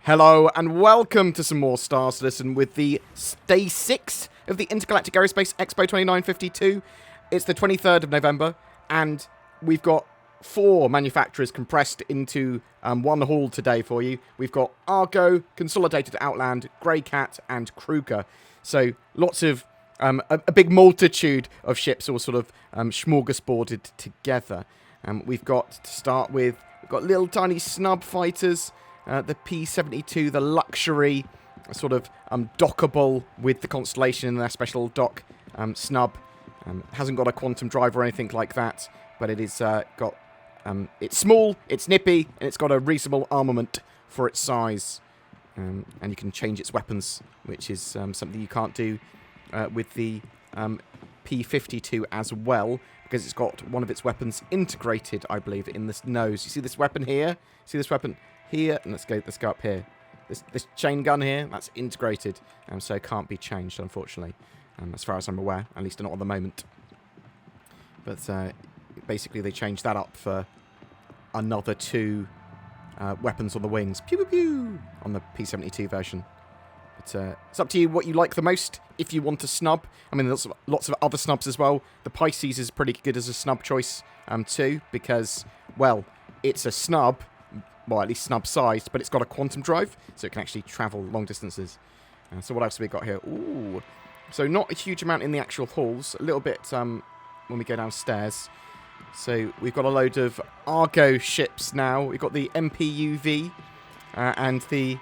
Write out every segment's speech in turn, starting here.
Hello and welcome to some more Star Citizen with the Day 6 of the Intergalactic Aerospace Expo 2952. It's the 23rd of November and we've got 4 manufacturers compressed into one hall today for you. We've got Argo, Consolidated Outland, GreyCat and Kruger. So lots of, a big multitude of ships all sort of smorgasborded together. We've got, to start with, we've got little tiny snub fighters. The P-72, the luxury, sort of dockable with the Constellation in their special dock snub. Hasn't got a quantum drive or anything like that, but it is got. It's small, it's nippy, and it's got a reasonable armament for its size. And you can change its weapons, which is something you can't do with the P-52 as well, because it's got one of its weapons integrated, I believe, in this nose. You see this weapon here? See this weapon here? And let's go up here. This chain gun here, that's integrated, so it can't be changed, unfortunately, as far as I'm aware, at least not at the moment. But basically they changed that up for another 2 weapons on the wings. Pew pew pew! On the P-72 version. But it's up to you what you like the most. If you want a snub, I mean, there's lots of other snubs as well. The Pisces is pretty good as a snub choice too, because, well, it's a snub, well, at least snub-sized, but it's got a quantum drive, so it can actually travel long distances. So what else have we got here? Ooh, so not a huge amount in the actual halls. A little bit when we go downstairs. So we've got a load of Argo ships now. We've got the MPUV and the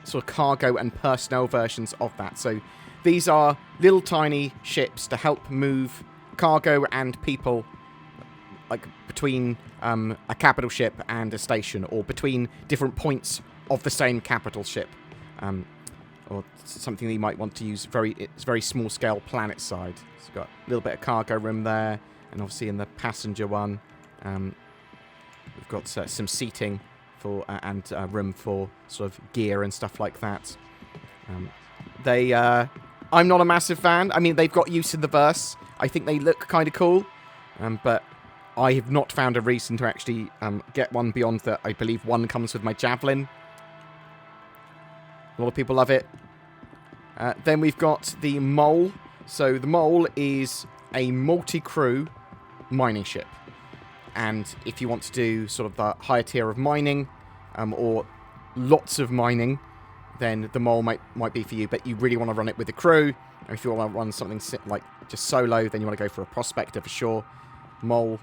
sort of cargo and personnel versions of that. So these are little tiny ships to help move cargo and people, like between a capital ship and a station, or between different points of the same capital ship, or something that you might want to use. It's very small scale planet side. It's got a little bit of cargo room there, and obviously in the passenger one, we've got some seating for and room for sort of gear and stuff like that. I'm not a massive fan. I mean, they've got use in the verse. I think they look kind of cool, but I have not found a reason to actually get one beyond that. I believe one comes with my Javelin. A lot of people love it. Then we've got the Mole. So the Mole is a multi-crew mining ship. And if you want to do sort of the higher tier of mining, or lots of mining, then the Mole might be for you. But you really want to run it with a crew. And if you want to run something like just solo, then you want to go for a Prospector for sure. Mole.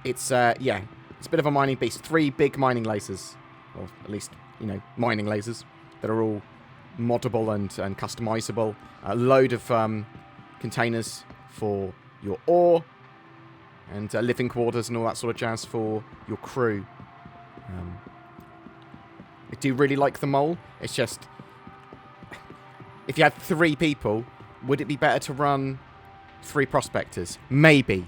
It's, yeah, it's a bit of a mining beast. 3 big mining lasers, or at least, you know, mining lasers that are all moddable and customizable. A load of containers for your ore, and living quarters and all that sort of jazz for your crew. I do really like the Mole. It's just, if you had 3 people, would it be better to run 3 Prospectors? Maybe.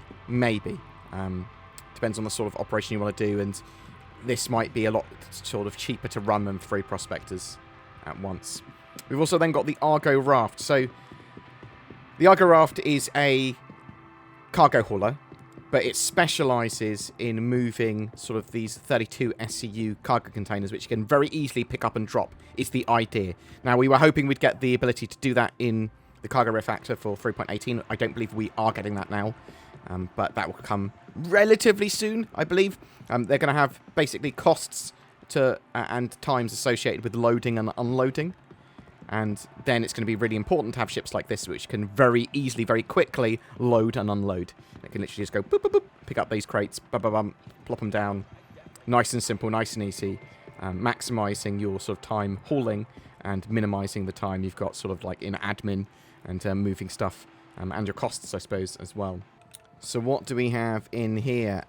Depends on the sort of operation you want to do, and this might be a lot sort of cheaper to run than 3 Prospectors at once. We've also then got the Argo Raft. So the Argo Raft is a cargo hauler, but it specialises in moving sort of these 32 SCU cargo containers, which you can very easily pick up and drop, is the idea. Now, we were hoping we'd get the ability to do that in the cargo refactor for 3.18. I don't believe we are getting that now, but that will come relatively soon, I believe. They're going to have basically costs to and times associated with loading and unloading. And then it's going to be really important to have ships like this, which can very easily, very quickly load and unload. It can literally just go boop, boop, boop, pick up these crates, plop them down. Nice and simple, nice and easy. Maximising your sort of time hauling and minimising the time you've got sort of like in admin and moving stuff, and your costs, I suppose, as well. So what do we have in here?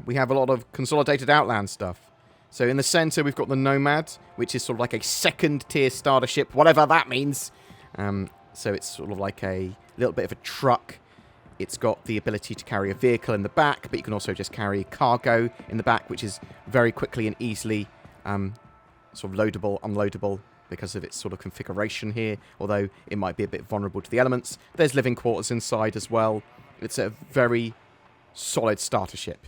We have a lot of Consolidated Outland stuff. So in the centre, we've got the Nomad, which is sort of like a second-tier starter ship, whatever that means. So it's sort of like a little bit of a truck. It's got the ability to carry a vehicle in the back, but you can also just carry cargo in the back, which is very quickly and easily sort of loadable, unloadable, because of its sort of configuration here, although it might be a bit vulnerable to the elements. There's living quarters inside as well. It's a very solid starter ship.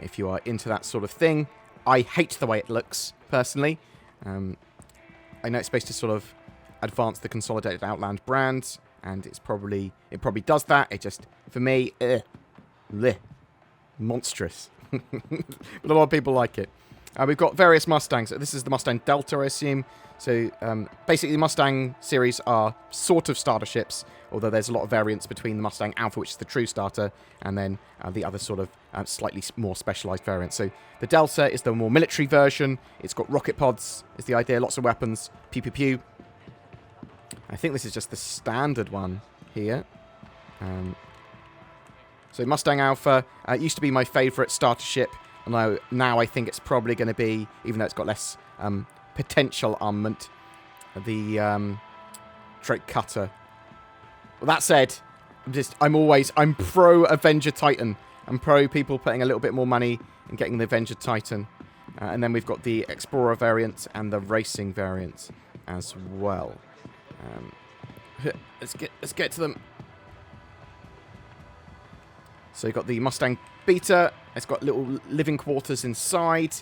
If you are into that sort of thing, I hate the way it looks, personally. I know it's supposed to sort of advance the consolidated Outland brand, and it probably does that. It just, for me, monstrous. But a lot of people like it. We've got various Mustangs. This is the Mustang Delta, I assume. So basically the Mustang series are sort of starter ships, although there's a lot of variance between the Mustang Alpha, which is the true starter, and then the other sort of slightly more specialised variant. So the Delta is the more military version. It's got rocket pods, is the idea, lots of weapons, pew pew pew. I think this is just the standard one here. So Mustang Alpha used to be my favourite starter ship, although now I think it's probably going to be, even though it's got less potential armament, the Drake Cutter. Well, that said, I'm pro Avenger Titan. I'm pro people putting a little bit more money and getting the Avenger Titan. And then we've got the Explorer variant and the Racing variant as well. Let's get to them. So you've got the Mustang Beta. It's got little living quarters inside.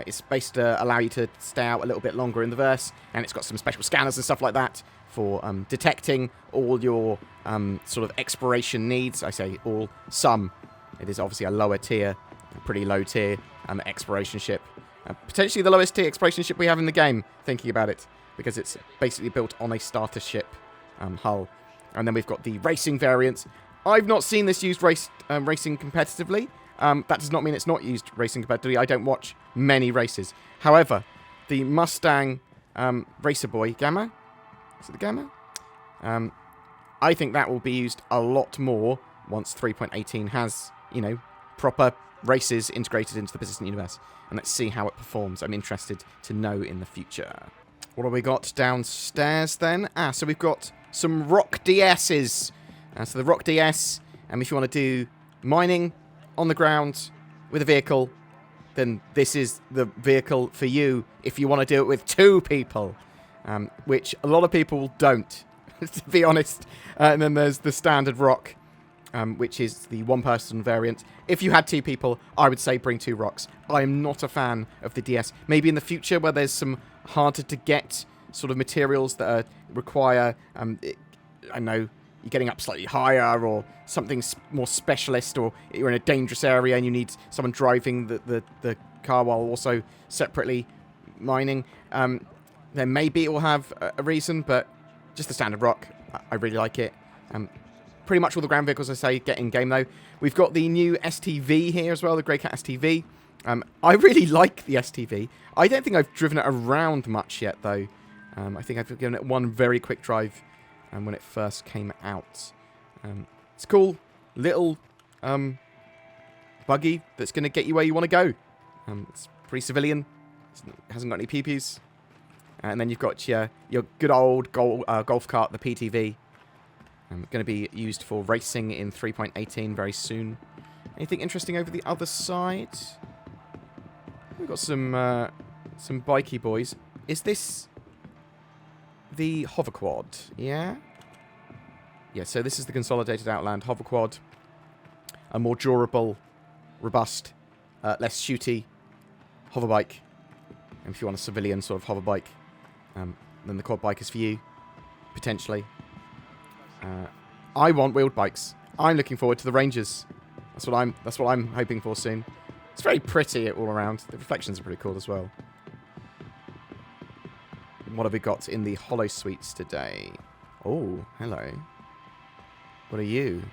It's supposed to allow you to stay out a little bit longer in the verse. And it's got some special scanners and stuff like that for detecting all your sort of exploration needs. I say all, some. It is obviously a lower tier, a pretty low tier exploration ship. Potentially the lowest tier exploration ship we have in the game, thinking about it, because it's basically built on a starter ship hull. And then we've got the racing variant. I've not seen this used racing competitively. That does not mean it's not used racing competitively. I don't watch many races. However, the Mustang Racer Boy Gamma, is it the Gamma? I think that will be used a lot more once 3.18 has, you know, proper races integrated into the persistent universe. And let's see how it performs. I'm interested to know in the future. What have we got downstairs then? So we've got some Rock DSs. So the Rock DS, if you want to do mining on the ground with a vehicle, then this is the vehicle for you if you want to do it with two people, which a lot of people don't, to be honest. And then there's the standard Rock, which is the one-person variant. If you had two people, I would say bring two Rocks. I am not a fan of the DS. Maybe in the future where there's some harder-to-get sort of materials that require, I know, you're getting up slightly higher or something more specialist, or you're in a dangerous area and you need someone driving the car while also separately mining, then maybe it will have a reason, but just the standard Rock, I really like it. Pretty much all the ground vehicles, I say, get in-game, though. We've got the new STV here as well, the GreyCat STV. I really like the STV. I don't think I've driven it around much yet, though. I think I've given it one very quick drive when it first came out. It's cool. Little buggy that's going to get you where you want to go. It's pretty civilian. It hasn't got any peepees. And then you've got your good old golf cart, the PTV. Going to be used for racing in 3.18 very soon. Anything interesting over the other side? We've got some bikey boys. Is this the hoverquad? Yeah? Yeah, so this is the consolidated Outland hoverquad. A more durable, robust, less shooty hoverbike. And if you want a civilian sort of hoverbike, then the quad bike is for you, potentially. I want wheeled bikes. I'm looking forward to the Rangers. That's what I'm hoping for soon. It's very pretty all around. The reflections are pretty cool as well. What have we got in the Hollow Suites today? Oh, hello. What are you?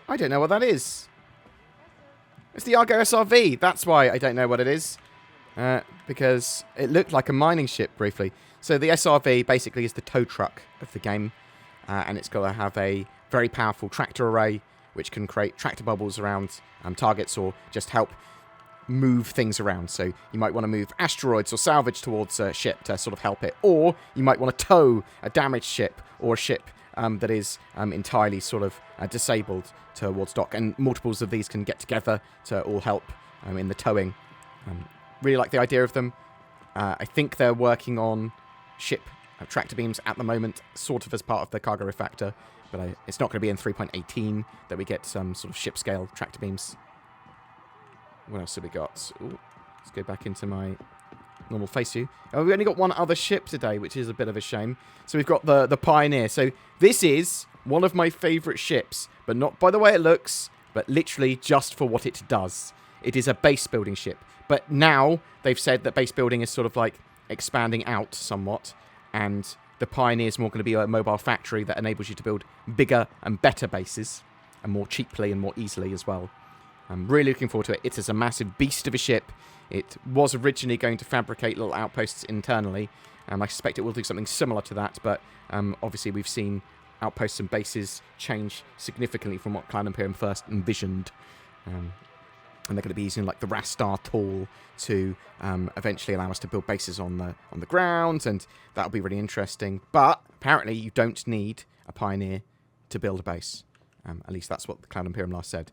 I don't know what that is. It's the Argo SRV. That's why I don't know what it is. Because it looked like a mining ship briefly. So the SRV basically is the tow truck of the game. And it's got to have a very powerful tractor array, which can create tractor bubbles around targets or just help move things around. So you might want to move asteroids or salvage towards a ship to sort of help it. Or you might want to tow a damaged ship or a ship that is entirely sort of disabled towards dock. And multiples of these can get together to all help in the towing. Really like the idea of them. I think they're working on ship tractor beams at the moment, sort of as part of the cargo refactor. But it's not going to be in 3.18 that we get some sort of ship scale tractor beams. What else have we got? Ooh, let's go back into my normal face view. Oh, we've only got one other ship today, which is a bit of a shame. So we've got the Pioneer. So this is one of my favourite ships, but not by the way it looks, but literally just for what it does. It is a base building ship. But now they've said that base building is sort of like expanding out somewhat, and the Pioneer is more going to be a mobile factory that enables you to build bigger and better bases, and more cheaply and more easily as well. I'm really looking forward to it. It is a massive beast of a ship. It was originally going to fabricate little outposts internally. I suspect it will do something similar to that, but obviously we've seen outposts and bases change significantly from what Cloud Imperium first envisioned. And they're going to be using like the Rastar tool to eventually allow us to build bases on the ground, and that'll be really interesting. But apparently you don't need a Pioneer to build a base. At least that's what the Cloud Imperium last said.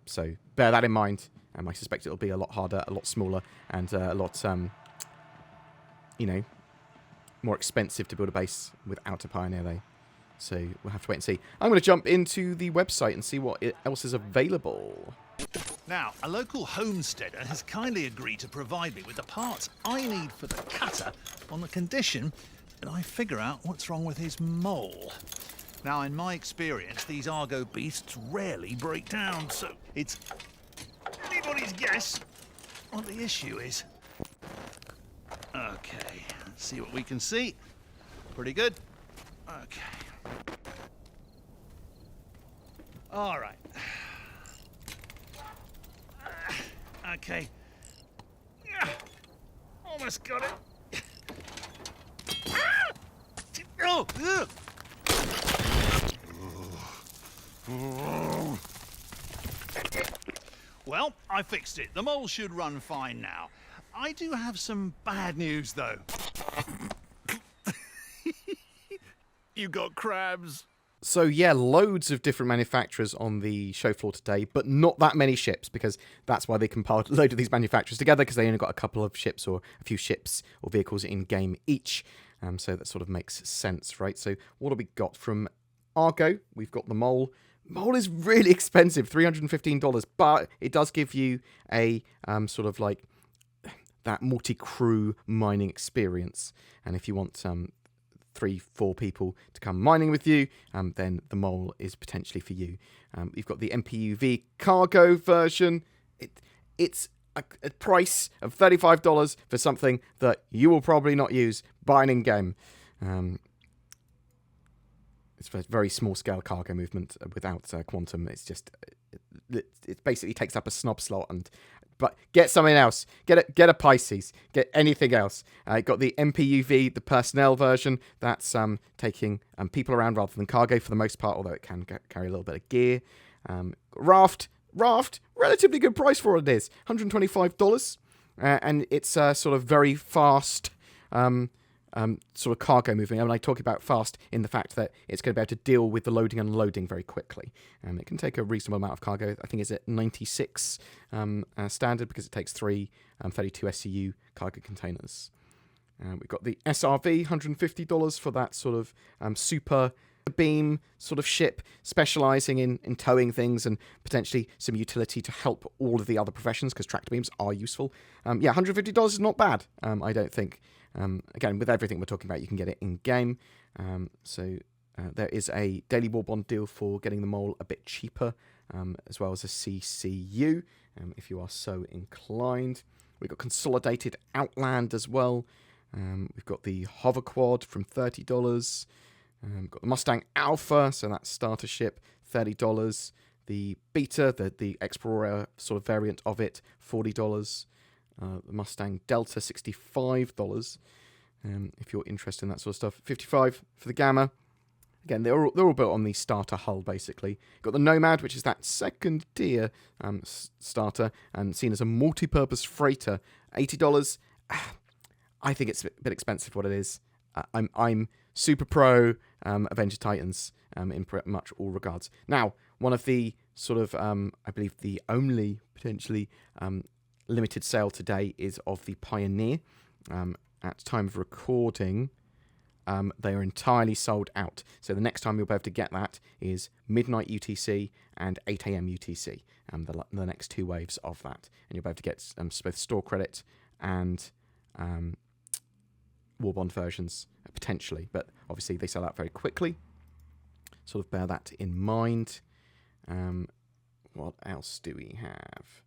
So bear that in mind. I suspect it'll be a lot harder, a lot smaller, and a lot, more expensive to build a base without a Pioneer, though. So we'll have to wait and see. I'm going to jump into the website and see what else is available. Now, a local homesteader has kindly agreed to provide me with the parts I need for the cutter on the condition that I figure out what's wrong with his mole. Now, in my experience, these Argo beasts rarely break down, so it's anybody's guess what the issue is. Okay, let's see what we can see. Pretty good. Okay. All right. Okay. Almost got it. Oh! Well, I fixed it. The mole should run fine now. I do have some bad news, though. You got crabs. So yeah, loads of different manufacturers on the show floor today, but not that many ships, because that's why they compiled a load of these manufacturers together, because they only got a couple of ships or a few ships or vehicles in game each. So that sort of makes sense, right? So what have we got from Argo? We've got the Mole. Mole is really expensive, $315, but it does give you a sort of like that multi-crew mining experience. And if you want 3-4 people to come mining with you, then the Mole is potentially for you. You've got the MPUV cargo version. It's a price of $35 for something that you will probably not use buying in game. It's a very small scale cargo movement without quantum. It's just it basically takes up a snob slot, but get something else. Get a Pisces. Get anything else. Got the MPUV, the personnel version. That's taking people around rather than cargo for the most part, although it can carry a little bit of gear. Raft, relatively good price for what it is. $125. And it's sort of very fast sort of cargo moving. I talk about fast in the fact that it's going to be able to deal with the loading and unloading very quickly. It can take a reasonable amount of cargo. I think it's at 96 standard, because it takes 3 32 SCU cargo containers. We've got the SRV, $150 for that sort of super beam sort of ship, specialising in towing things and potentially some utility to help all of the other professions, because tractor beams are useful. Yeah, $150 is not bad, I don't think. Again, with everything we're talking about, you can get it in-game. So there is a Daily War Bond deal for getting the Mole a bit cheaper, as well as a CCU, if you are so inclined. We've got Consolidated Outland as well. We've got the Hover Quad from $30. We've got the Mustang Alpha, so that's starter ship, $30. The Beta, the Explorer sort of variant of it, $40. The Mustang Delta, $65. If you're interested in that sort of stuff. $55 for the Gamma. Again, they're all built on the starter hull, basically. Got the Nomad, which is that second tier starter, and seen as a multi-purpose freighter, $80. I think it's a bit expensive for what it is. I'm super pro Avenger Titans in pretty much all regards. Now, one of the sort of, I believe the only potentially limited sale today is of the Pioneer. At time of recording, they are entirely sold out. So the next time you'll be able to get that is midnight UTC and 8 a.m. UTC, the next 2 waves of that. And you'll be able to get both store credit and Warbond versions, potentially. But obviously they sell out very quickly. Sort of bear that in mind. What else do we have?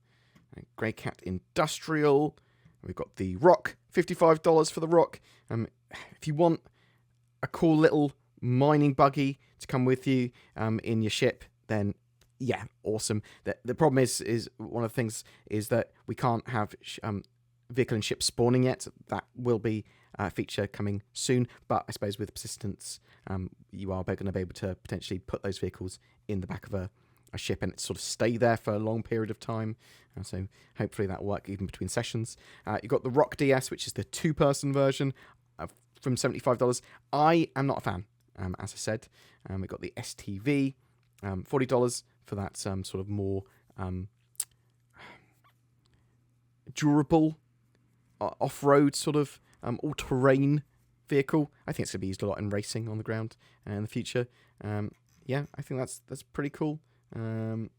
GreyCat Industrial. We've got the Rock, $55 for the Rock. If you want a cool little mining buggy to come with you in your ship, then yeah, awesome. The problem is one of the things is that we can't have vehicle and ship spawning yet. That will be a feature coming soon, but I suppose with persistence, you are going to be able to potentially put those vehicles in the back of a ship and sort of stay there for a long period of time. So hopefully that will work even between sessions. You've got the Rock DS, which is the 2-person version from $75. I am not a fan, as I said. We've got the STV, $40 for that sort of more durable off-road sort of all-terrain vehicle. I think it's going to be used a lot in racing on the ground in the future. Yeah, I think that's pretty cool. $18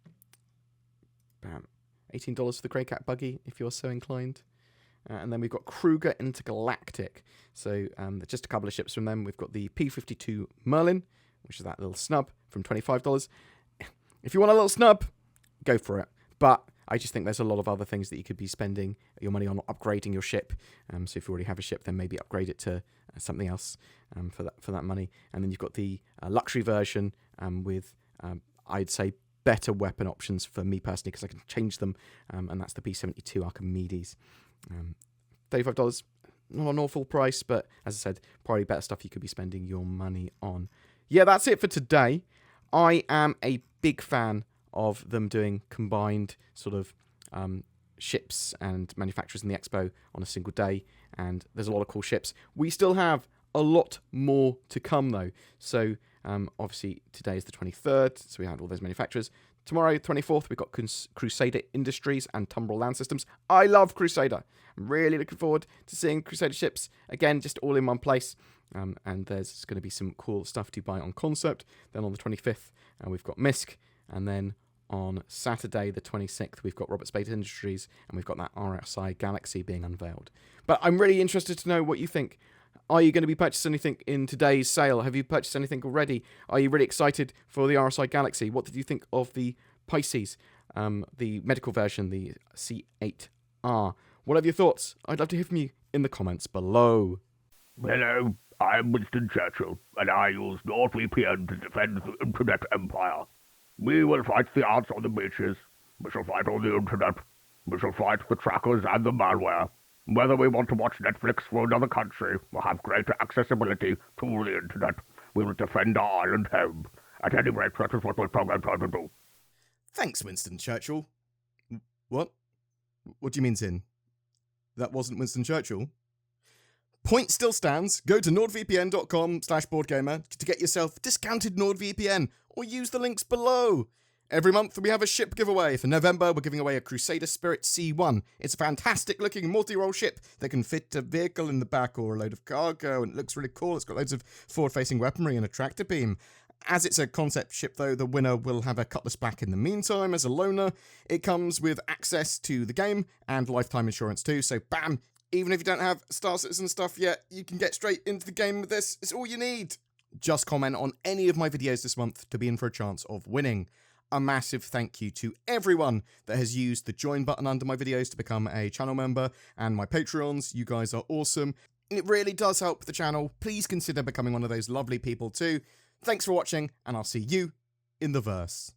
for the GreyCat buggy, if you're so inclined. And then we've got Kruger Intergalactic. So just a couple of ships from them. We've got the P-52 Merlin, which is that little snub from $25. If you want a little snub, go for it. But I just think there's a lot of other things that you could be spending your money on upgrading your ship. So if you already have a ship, then maybe upgrade it to something else for that money. And then you've got the luxury version with, I'd say, better weapon options for me personally, because I can change them. And that's the P-72 Archimedes. $35, not an awful price, but as I said, probably better stuff you could be spending your money on. Yeah, that's it for today. I am a big fan of them doing combined sort of ships and manufacturers in the Expo on a single day, and there's a lot of cool ships. We still have a lot more to come though. So obviously today is the 23rd, so we had all those manufacturers. Tomorrow, 24th, we've got Crusader Industries and Tumbrel Land Systems. I love Crusader. I'm really looking forward to seeing Crusader ships again, just all in one place. And there's going to be some cool stuff to buy on concept. Then on the 25th, we've got MISC. And then on Saturday, the 26th, we've got Robert Space Industries, and we've got that RSI Galaxy being unveiled. But I'm really interested to know what you think. Are you going to be purchasing anything in today's sale? Have you purchased anything already? Are you really excited for the RSI Galaxy? What did you think of the Pisces, the medical version, the C8R? What are your thoughts? I'd love to hear from you in the comments below. Hello, I'm Winston Churchill, and I use NordVPN to defend the Internet Empire. We will fight the ants on the beaches. We shall fight on the Internet. We shall fight the trackers and the malware. Whether we want to watch Netflix from another country or have greater accessibility to the Internet, we will defend our island home. At any rate, that is what we're programmed to do. Thanks, Winston Churchill. What? What do you mean, Tin? That wasn't Winston Churchill? Point still stands. Go to nordvpn.com/BoredGamer to get yourself discounted NordVPN, or use the links below. Every month we have a ship giveaway. For November, we're giving away a Crusader Spirit C1. It's a fantastic looking multi-role ship that can fit a vehicle in the back or a load of cargo, and it looks really cool. It's got loads of forward-facing weaponry and a tractor beam. As it's a concept ship though, the winner will have a Cutlass back in the meantime as a loaner. It comes with access to the game and lifetime insurance too, so bam! Even if you don't have Star Citizen stuff yet, you can get straight into the game with this. It's all you need. Just comment on any of my videos this month to be in for a chance of winning. A massive thank you to everyone that has used the join button under my videos to become a channel member, and my Patreons. You guys are awesome. It really does help the channel. Please consider becoming one of those lovely people too. Thanks for watching, and I'll see you in the verse.